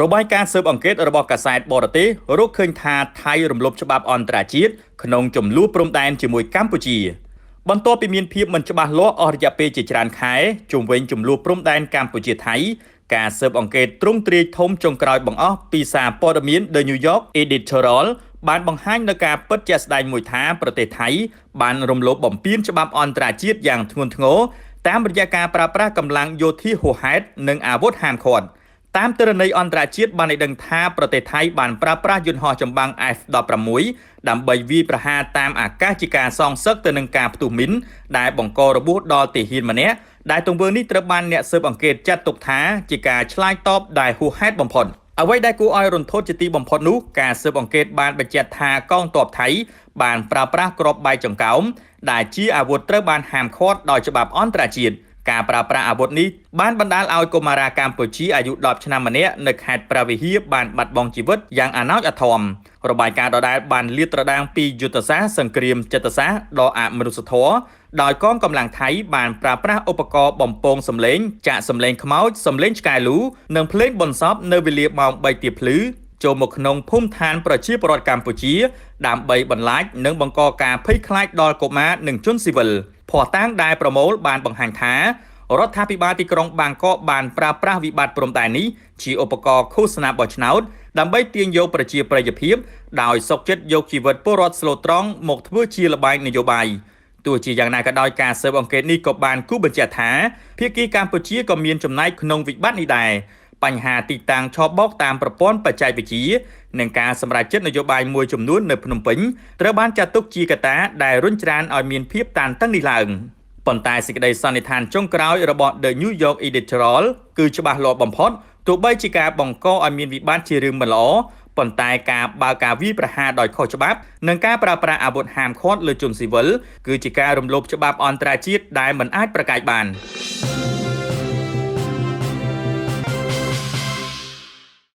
របាយការណ៍ស៊ើបអង្កេតរបស់កាសែតបរទេសរកឃើញថាថៃរំលោភច្បាប់អន្តរជាតិក្នុងចំនួនព្រំដែនជាមួយកម្ពុជាបន្ទាប់ពីមានភាពមិនច្បាស់លាស់អស់រយៈពេលជាច្រើនខែជុំវិញចំនួនព្រំដែនកម្ពុជាថៃការស៊ើបអង្កេតទ្រង់ទ្រាយធំចុងក្រោយបង្អស់ពីសារព័ត៌មាន The New York Editorial បានបង្ហាញនូវការពិតជាក់ស្ដែងមួយថាប្រទេសថៃបានរំលោភបំពានច្បាប់អន្តរជាតិយ៉ាងធ្ងន់ធ្ងរតាមរយៈការប្រើប្រាស់កម្លាំងយោធាហួសហេតុនិងអាវុធហាមឃាត់តាមទិន្នន័យអន្តរជាតិបានឲ្យដឹងថាប្រទេសថៃបានប្រើប្រាស់យន្តហោះចម្បាំង F-16 ដើម្បីវាយប្រហារតាមអាកាសជាការសងសឹកទៅនឹងការផ្ទុះមីនដែលបង្ករបួសដល់ទាហានម្នាក់ដែលទង្វើនេះត្រូវបានអ្នកស៊ើបអង្កេតចាត់ទុកថាជាការឆ្លើយតបដែលហួសហេតុបំផុតអ្វីដែលគួរឲ្យរន្ធត់ជាទីបំផុតនោះការស៊ើបអង្កេតបានបញ្ជាក់ថាកងទ័ពថៃបានប្រើប្រាស់គ្រាប់បែកចង្កោមដែលជាអាវុធត្រូវបានហាមឃាត់ដោយច្បាប់អន្តរជាតិការប្រើប្រាស់អាវុធនេះបានបណ្ដាលឲ្យកុមារាកម្ពុជាអាយុ10ឆ្នាំម្នាក់នៅខេត្តព្រះវិហារបានបាត់បង់ជីវិតយ៉ាងអនាចអធមរបាយការណ៍ដដែលបានលាតត្រដាងពីយុទ្ធសាស្ត្រសង្គ្រាមចិត្តសាស្ត្រដ៏អមនុស្សធម៌ដោយកងកម្លាំងថៃបានប្រើប្រាស់ឧបករណ៍បំពងសម្លេងចាក់សម្លេងខ្មោចសម្លេងឆ្កែលូនិងភ្លេងបន្សពនៅវេលាម៉ោង3ទៀបភ្លឺចូលមកក្នុងភូមិឋានប្រជាពលរដ្ឋកម្ពុជាដើម្បីបន្លាចនិងបង្កការភ័យខ្លាចដល់កុមារនិងជនស៊ីវិលភស្តុតាងដែលប្រមូលបានបង្ហាញថារដ្ឋាភិបាលទីក្រុងបាងកកបានប្រើប្រាស់វិបត្តិព្រំដែននេះជាឧបករណ៍ឃោសនាបោះឆ្នោតដើម្បីទាញយកប្រជាប្រិយភាពដោយសុកចិត្តយកជីវិតពលរដ្ឋស្លូតត្រង់មកធ្វើជាល្បែងនយោបាយទោះជាយ៉ាងណាក៏ដោយការស៊ើបអង្កេតនេះក៏បានគូបញ្ជាក់ថាភាគីកម្ពុជាក៏មានចំណែកក្នុងវិបត្តិនេះដែរបញ្ហាទីតាំងឆបបោកតាមប្រព័ន្ធបច្ចេកវិទ្យានិងការសម្រេចចិត្តនយោបាយមួយចំនួននៅភ្នំពេញត្រូវបានចាត់ទុកជាកត្តាដែលរុញច្រានឲ្យមានភាពតានតឹងនេះឡើងប៉ុន្តែសេចក្តីសន្និដ្ឋានចុងក្រោយរបស់ The New York Editorial គឺច្បាស់លាស់បំផុតទោះបីជាការបង្កឲ្យមានវិបត្តិជារឿងមិនល្អប៉ុន្តែការបើកការវាយប្រហារដោយខុសច្បាប់និងការប្រើប្រាស់អាវុធហាមឃាត់លើជនស៊ីវិលគឺជាការរំលោភច្បាប់អន្តរជាតិដែលមិនអាចប្រកែកបាន